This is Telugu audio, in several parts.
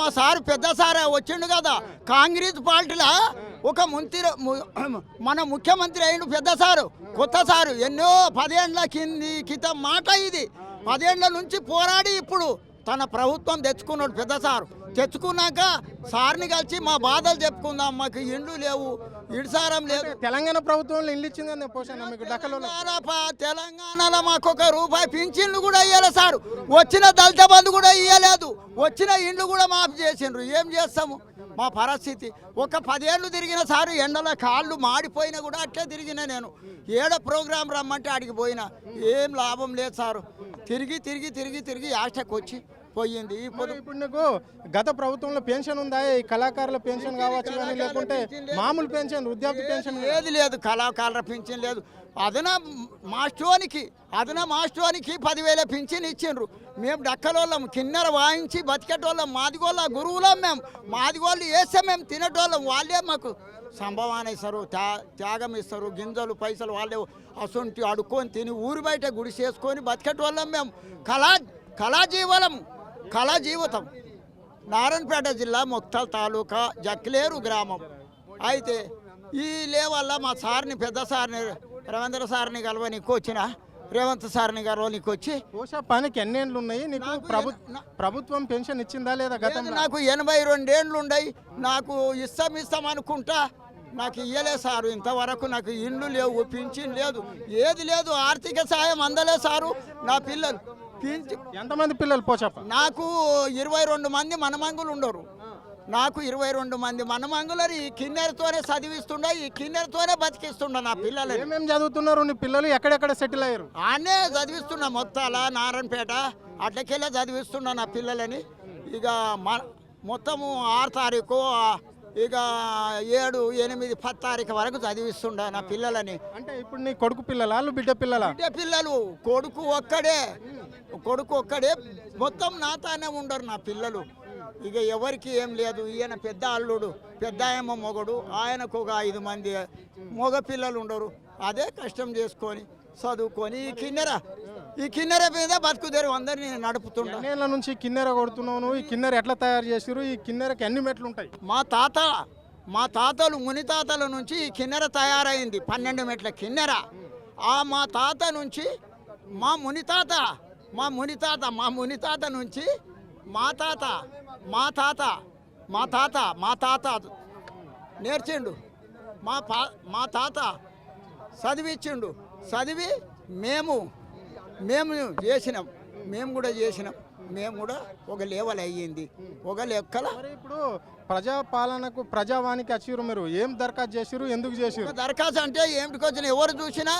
మా సారు పెద్ద సారే వచ్చిండు కదా కాంగ్రెస్ పార్టీలో ఒక మన ముఖ్యమంత్రి అయిండు పెద్ద సారు కొత్త సారు ఎన్నో 10 ఏళ్ల క్రితం మాట ఇది 10 ఏళ్ల నుంచి పోరాడి ఇప్పుడు తన ప్రభుత్వం తెచ్చుకున్నాడు పెద్ద సారు తెచ్చుకున్నాక సార్ని కలిసి మా బాధలు చెప్పుకుందాం మాకు ఇండ్లు లేవు ఇడిసారం లేదు తెలంగాణ ప్రభుత్వంలో ఇల్లు ఇచ్చిందని మీకు తెలంగాణలో మాకు ₹1 పింఛన్లు కూడా ఇవ్వలేదు సార్ వచ్చిన దళిత బంధు కూడా ఇవ్వలేదు వచ్చిన ఇండ్లు కూడా మాఫ్ చేసిండ్రు ఏం చేస్తాము మా పరిస్థితి ఒక 10 ఏళ్ళు తిరిగిన సారు ఎండలో కాళ్ళు మాడిపోయినా కూడా అట్లే తిరిగిన నేను ఏడో ప్రోగ్రాం రమ్మంటే అడిగి పోయినా ఏం లాభం లేదు సారు తిరిగి తిరిగి తిరిగి తిరిగి యాస్టకు వచ్చి పోయింది ఇప్పుడు నీకు గత ప్రభుత్వంలో పెన్షన్ ఉందా ఈ కళాకారుల పెన్షన్ కావచ్చు కానీ లేకుంటే మామూలు పెన్షన్ వృద్ధాప్య పెన్షన్ ఏది లేదు కళాకారుల పెన్షన్ లేదు అదన మాస్టోనికి 10,000 పింఛన్ ఇచ్చిండ్రు మేము డక్కలోళ్ళం కిన్నెర వాయించి బతికేటోళ్ళం మాదిగోళ్ళ గురువులం మేము మాదిగోళ్ళు వేస్తే మేము తినేటోళ్ళం వాళ్ళే మాకు సంభవాన్ని ఇస్తారు త్యాగం ఇస్తారు గింజలు పైసలు వాళ్ళే అసొంటి అడుక్కొని తిని ఊరి బయట గుడి చేసుకొని బతికేటోళ్ళం మేము కళా జీవితం నారాయణపేట జిల్లా మొక్తల్ తాలూకా జక్లేరు గ్రామం అయితే ఈ లేవల్ల మా సార్ని పెద్ద సార్ని రవీంద్ర సార్ని కలవనీకి వచ్చిన రేవంత్ సార్ని కలవనీకి వచ్చి పనికి ఎన్ని ఏళ్ళు ఉన్నాయి నీకు ప్రభుత్వం పెన్షన్ ఇచ్చిందా లేదా గతంలో నాకు 82 ఏళ్ళు ఉన్నాయి నాకు ఇస్తాం అనుకుంటా నాకు ఇయ్యలే సారు ఇంతవరకు నాకు ఇండ్లు లేవు పింఛన్ లేదు ఏది లేదు ఆర్థిక సాయం అందలే సారు నా పిల్లలు ఎంతమంది పిల్లలు పోచప్ప నాకు 22 మంది మనమంగులు ఉండరు నాకు 22 మంది మనమంగులని ఈ కిన్నెరతోనే చదివిస్తుండ ఈ కిన్నెరతోనే బతికిస్తుండ నా పిల్లలు ఏమేమి చదువుతున్నారు నీ పిల్లలు ఎక్కడెక్కడ సెటిల్ అయ్యారు ఆనే చదివిస్తున్నా మొత్తాల నారాయణపేట అట్లకెళ్ళే చదివిస్తున్నా నా పిల్లలని ఇక మొత్తము 6 తారీఖు ఇక 7, 8, 10 తారీఖు వరకు చదివిస్తుండ నా పిల్లలని అంటే ఇప్పుడు నీ కొడుకు పిల్లలా బిడ్డ పిల్లలు కొడుకు ఒక్కడే మొత్తం నాతోనే ఉండరు నా పిల్లలు ఇక ఎవరికి ఏం లేదు ఈయన పెద్ద అల్లుడు పెద్ద ఆయమ్మ మొగడు ఆయనకు ఒక 5 మంది మగ పిల్లలు ఉండరు అదే కష్టం చేసుకొని చదువుకొని ఈ కిన్నెర మీద బతుకుదేరు అందరినీ నడుపుతుంటా నేల నుంచి కిన్నెర కొడుతున్నావు ఈ కిన్నెర ఎట్లా తయారు చేసారు ఈ కిన్నెరకి ఎన్ని మెట్లు ఉంటాయి మా తాతలు ముని తాతల నుంచి ఈ కిన్నెర తయారైంది 12 మెట్ల కిన్నెర మా తాత నుంచి మా ముని తాత నుంచి మా తాత నేర్చిండు మా తాత చదివించిండు చదివి మేము చేసినాం మేము కూడా ఒక లెవెల్ అయ్యింది ఒక లెక్కల ఇప్పుడు ప్రజాపాలనకు ప్రజావానికి వచ్చిరు మీరు ఏం దరఖాస్తు చేసిరు ఎందుకు చేసిరు దరఖాస్తు అంటే ఏమిటికి వచ్చిన ఎవరు చూసినా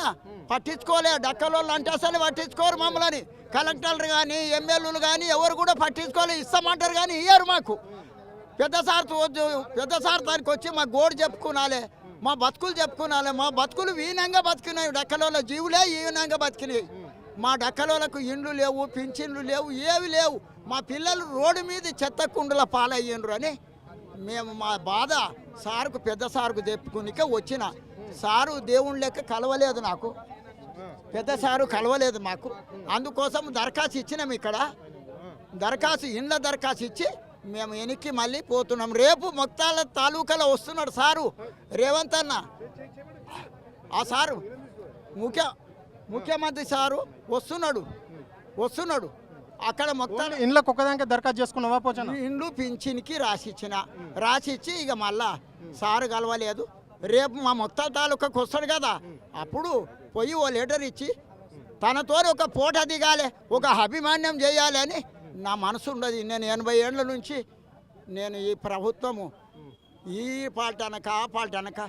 పట్టించుకోలే డక్కలోళ్ళు అంటే అసలు పట్టించుకోరు మమ్మల్ని కలెక్టర్లు కానీ ఎమ్మెల్యేలు కానీ ఎవరు కూడా పట్టించుకోలే ఇస్తామంటారు కానీ ఇయ్యారు మాకు పెద్ద సార్ దానికి వచ్చి మా గోడు చెప్పుకునాలే మా బతుకులు చెప్పుకునాలి మా బతుకులు వీనంగా బతికినాయి డక్కలోళ్ళ జీవులే ఈనంగా బతికినాయి మా డక్కలోళ్ళకు ఇండ్లు లేవు పింఛన్లు లేవు ఏవి లేవు మా పిల్లలు రోడ్డు మీద చెత్త కుండల పాలయ్యిండ్రు అని మేము మా బాధ సారుకు పెద్ద సారుకు చెప్పుకునికే వచ్చిన సారు దేవుని లెక్క కలవలేదు నాకు పెద్ద సారు కలవలేదు మాకు అందుకోసం దరఖాస్తు ఇచ్చినాం ఇక్కడ ఇండ్ల దరఖాస్తు ఇచ్చి మేము వెనక్కి మళ్ళీ పోతున్నాం రేపు మొక్తాల తాలూకాలో వస్తున్నాడు సారు రేవంత్ అన్న ఆ సారు ముఖ్యమంత్రి సారు వస్తున్నాడు అక్కడ మొత్తం ఇండ్లకు ఒక్కదానికి దరఖాస్తు చేసుకున్నావా పోచన్న ఇండ్లు పింఛన్కి రాసిచ్చి ఇక మళ్ళా సారు కలవలేదు రేపు మా మొత్తం తాలూకాకు వస్తాడు కదా అప్పుడు పోయి ఓ లెటర్ ఇచ్చి తనతో ఒక పూట దిగాలి ఒక అభిమాన్యం చేయాలి అని నా మనసు ఉండదు నేను 80 ఏళ్ళ నుంచి నేను ఈ ప్రభుత్వము ఈ పార్టీ అనక ఆ పార్టీ అనక